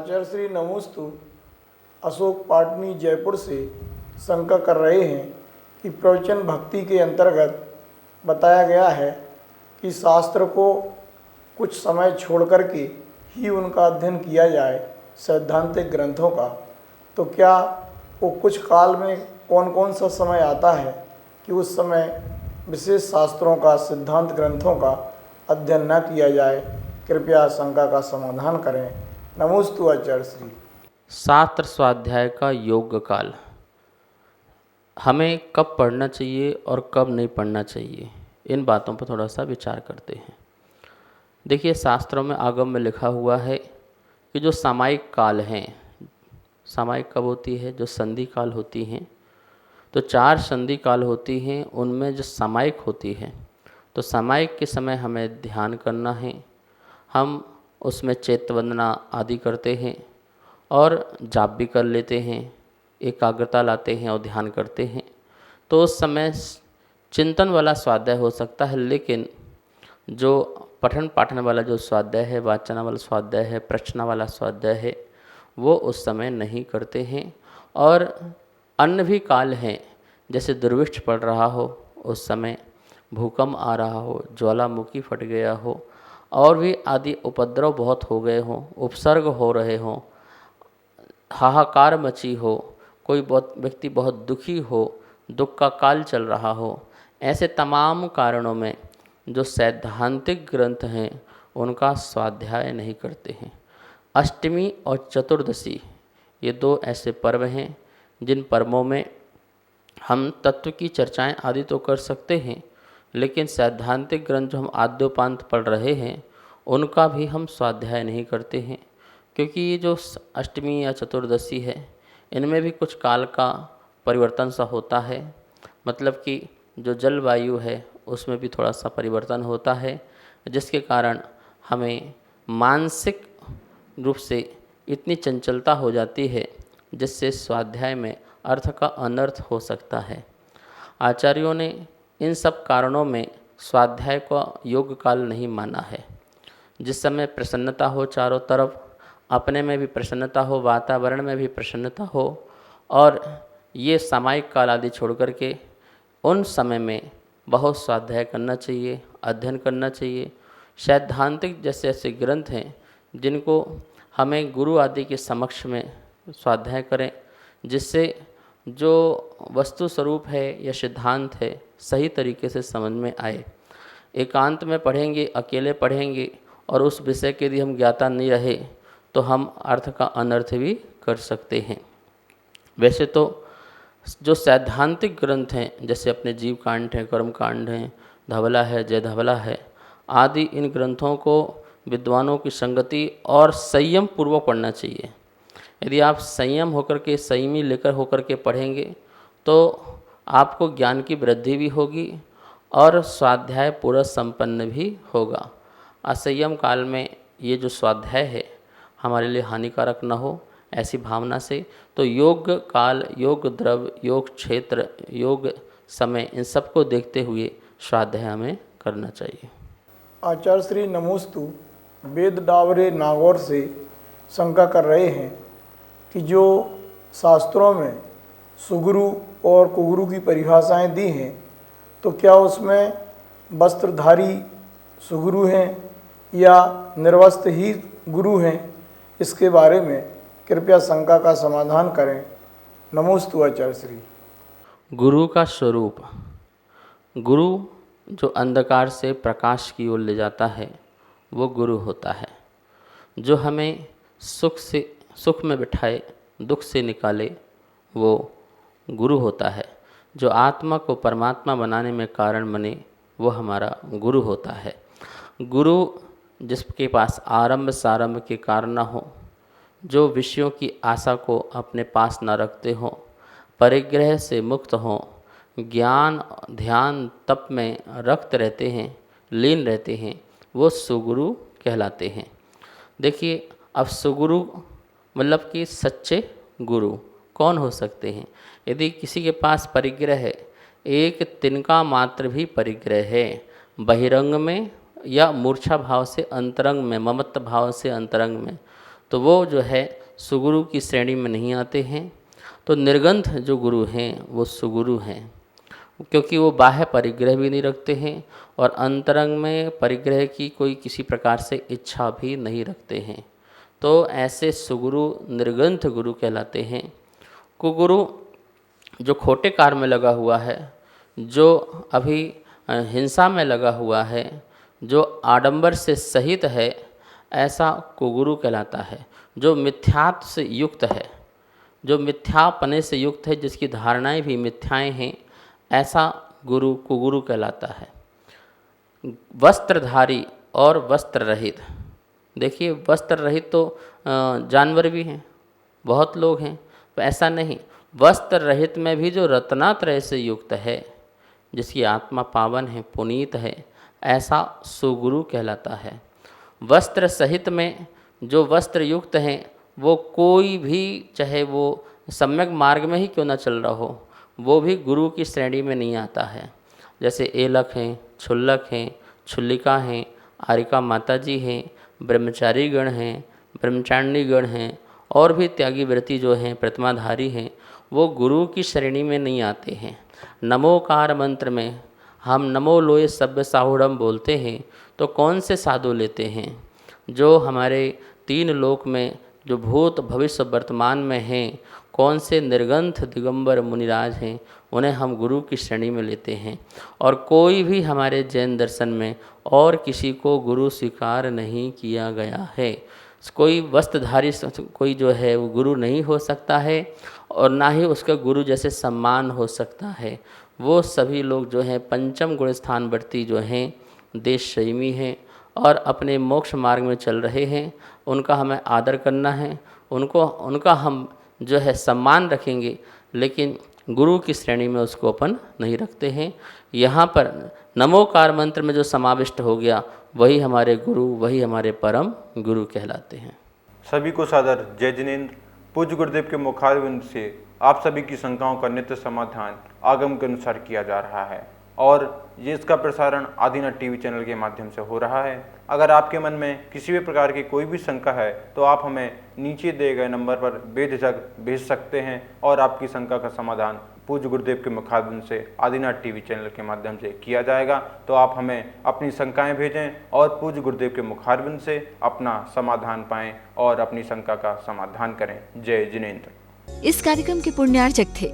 आचार्य श्री नमोस्तु अशोक पाटनी जयपुर से शंका कर रहे हैं कि प्रवचन भक्ति के अंतर्गत बताया गया है कि शास्त्र को कुछ समय छोड़ कर के ही उनका अध्ययन किया जाए सैद्धांतिक ग्रंथों का, तो क्या वो कुछ काल में कौन कौन सा समय आता है कि उस समय विशेष शास्त्रों का सिद्धांत ग्रंथों का अध्ययन न किया जाए? कृपया शंका का समाधान करें। नमोस्तु आचार्य श्री। शास्त्र स्वाध्याय का योग काल हमें कब पढ़ना चाहिए और कब नहीं पढ़ना चाहिए, इन बातों पर थोड़ा सा विचार करते हैं। देखिए, शास्त्रों में आगम में लिखा हुआ है कि जो सामायिक काल हैं, सामायिक कब होती है? जो संधि काल होती हैं, तो 4 संधि काल होती हैं, उनमें जो सामायिक होती है, तो सामायिक के समय हमें ध्यान करना है। हम उसमें चैतवंदना आदि करते हैं और जाप भी कर लेते हैं, एकाग्रता लाते हैं और ध्यान करते हैं। तो उस समय चिंतन वाला स्वाध्याय हो सकता है, लेकिन जो पठन पाठन वाला जो स्वाध्याय है, वाचना वाला स्वाध्याय है, प्रश्न वाला स्वाध्याय है, वो उस समय नहीं करते हैं। और अन्य भी काल हैं, जैसे दुर्भिक्ष पड़ रहा हो, उस समय भूकंप आ रहा हो, ज्वालामुखी फट गया हो, और भी आदि उपद्रव बहुत हो गए हों, उपसर्ग हो रहे हों, हाहाकार मची हो, कोई बहुत व्यक्ति बहुत दुखी हो, दुख का काल चल रहा हो, ऐसे तमाम कारणों में जो सैद्धांतिक ग्रंथ हैं उनका स्वाध्याय नहीं करते हैं। अष्टमी और चतुर्दशी ये 2 ऐसे पर्व हैं जिन पर्वों में हम तत्व की चर्चाएं आदि तो कर सकते हैं, लेकिन सैद्धांतिक ग्रंथ जो हम आद्योपांत पढ़ रहे हैं उनका भी हम स्वाध्याय नहीं करते हैं। क्योंकि ये जो अष्टमी या चतुर्दशी है, इनमें भी कुछ काल का परिवर्तन सा होता है। मतलब कि जो जलवायु है उसमें भी थोड़ा सा परिवर्तन होता है, जिसके कारण हमें मानसिक रूप से इतनी चंचलता हो जाती है जिससे स्वाध्याय में अर्थ का अनर्थ हो सकता है। आचार्यों ने इन सब कारणों में स्वाध्याय को योग काल नहीं माना है। जिस समय प्रसन्नता हो, चारों तरफ अपने में भी प्रसन्नता हो, वातावरण में भी प्रसन्नता हो, और ये सामायिक काल आदि छोड़ करके उन समय में बहुत स्वाध्याय करना चाहिए, अध्ययन करना चाहिए। सैद्धांतिक जैसे ऐसे ग्रंथ हैं जिनको हमें गुरु आदि के समक्ष में स्वाध्याय करें, जिससे जो वस्तु स्वरूप है या सिद्धांत है सही तरीके से समझ में आए। एकांत में पढ़ेंगे, अकेले पढ़ेंगे और उस विषय के यदि हम ज्ञाता नहीं रहे तो हम अर्थ का अनर्थ भी कर सकते हैं। वैसे तो जो सैद्धांतिक ग्रंथ हैं, जैसे अपने जीव कांड हैं, कर्म कांड हैं, धवला है, जय धवला है आदि, इन ग्रंथों को विद्वानों की संगति और संयम पूर्वक पढ़ना चाहिए। यदि आप संयम होकर के, संयमी लेकर होकर के पढ़ेंगे तो आपको ज्ञान की वृद्धि भी होगी और स्वाध्याय पूरा संपन्न भी होगा। असंयम काल में ये जो स्वाध्याय है हमारे लिए हानिकारक न हो, ऐसी भावना से तो योग काल, योग द्रव्य, योग क्षेत्र, योग समय, इन सबको देखते हुए स्वाध्याय हमें करना चाहिए। आचार्य श्री नमोस्तु वेद डावरे नागौर से शंका कर रहे हैं कि जो शास्त्रों में सुगुरु और कुगुरु की परिभाषाएं दी हैं, तो क्या उसमें वस्त्रधारी सुगुरु हैं या निर्वस्त्र ही गुरु हैं? इसके बारे में कृपया शंका का समाधान करें। नमोस्तु आचार्य श्री। गुरु का स्वरूप, गुरु जो अंधकार से प्रकाश की ओर ले जाता है वो गुरु होता है। जो हमें सुख में बिठाए, दुख से निकाले, वो गुरु होता है। जो आत्मा को परमात्मा बनाने में कारण बने, वो हमारा गुरु होता है। गुरु जिसके पास आरंभ सारंभ के कारण न हो, जो विषयों की आशा को अपने पास न रखते हों, परिग्रह से मुक्त हों, ज्ञान ध्यान तप में रक्त रहते हैं, लीन रहते हैं, वो सुगुरु कहलाते हैं। देखिए, अब सुगुरु मतलब कि सच्चे गुरु कौन हो सकते हैं? यदि किसी के पास परिग्रह है, एक तिनका मात्र भी परिग्रह है, बहिरंग में या मूर्छा भाव से अंतरंग में, ममत्व भाव से अंतरंग में, तो वो जो है सुगुरु की श्रेणी में नहीं आते हैं। तो निर्ग्रंथ जो गुरु हैं वो सुगुरु हैं, क्योंकि वो बाह्य परिग्रह भी नहीं रखते हैं और अंतरंग में परिग्रह की कोई किसी प्रकार से इच्छा भी नहीं रखते हैं। तो ऐसे सुगुरु निर्ग्रंथ गुरु कहलाते हैं। कुगुरु जो खोटे कार्य में लगा हुआ है, जो अभी हिंसा में लगा हुआ है, जो आडंबर से सहित है, ऐसा कुगुरु कहलाता है। जो मिथ्यात्व से युक्त है, जो मिथ्यापने से युक्त है, जिसकी धारणाएं भी मिथ्याएं हैं, ऐसा गुरु कुगुरु कहलाता है। वस्त्रधारी और वस्त्र रहित, देखिए वस्त्र रहित तो जानवर भी हैं, बहुत लोग हैं, तो ऐसा नहीं। वस्त्र रहित में भी जो रत्नात्रय से युक्त है, जिसकी आत्मा पावन है, पुनीत है, ऐसा सुगुरु कहलाता है। वस्त्र सहित में जो वस्त्र युक्त हैं, वो कोई भी, चाहे वो सम्यक मार्ग में ही क्यों ना चल रहा हो, वो भी गुरु की श्रेणी में नहीं आता है। जैसे एलक हैं, छुल्लक हैं, छुल्लिका हैं, आरिका माता जी हैं, ब्रह्मचारी गण हैं, ब्रह्मचारिणी गण हैं, और भी त्यागी व्रती जो हैं, प्रतिमाधारी हैं, वो गुरु की श्रेणी में नहीं आते हैं। नमोकार मंत्र में हम नमो लोय सभ्य साहुड़म बोलते हैं, तो कौन से साधु लेते हैं? जो हमारे 3 लोक में जो भूत भविष्य वर्तमान में हैं, कौन से निर्ग्रंथ दिगंबर मुनिराज हैं, उन्हें हम गुरु की श्रेणी में लेते हैं। और कोई भी हमारे जैन दर्शन में और किसी को गुरु स्वीकार नहीं किया गया है। कोई वस्त्रधारी कोई जो है वो गुरु नहीं हो सकता है, और ना ही उसका गुरु जैसे सम्मान हो सकता है। वो सभी लोग जो हैं पंचम गुण स्थानवर्ती जो हैं, देश संयमी हैं और अपने मोक्ष मार्ग में चल रहे हैं, उनका हमें आदर करना है, उनका हम जो है सम्मान रखेंगे, लेकिन गुरु की श्रेणी में उसको अपन नहीं रखते हैं। यहाँ पर नमोकार मंत्र में जो समाविष्ट हो गया, वही हमारे गुरु, वही हमारे परम गुरु कहलाते हैं। सभी को सादर जय जिनेंद्र। पूज्य गुरुदेव के मुखारविंद से आप सभी की शंकाओं का नित्य समाधान आगम के अनुसार किया जा रहा है, और ये इसका प्रसारण आदिनाथ टीवी चैनल के माध्यम से हो रहा है। अगर आपके मन में किसी भी प्रकार की कोई भी शंका है, तो आप हमें नीचे दिए गए नंबर पर बेझिझक भेज सकते हैं, और आपकी शंका का समाधान पूज्य गुरुदेव के मुखारविंद से आदिनाथ टीवी चैनल के माध्यम से किया जाएगा। तो आप हमें अपनी शंकाएं भेजें और पूज्य गुरुदेव के मुखारविंद से अपना समाधान पाएं और अपनी शंका का समाधान करें। जय जिनेंद्र। इस कार्यक्रम के पुण्यार्चक थे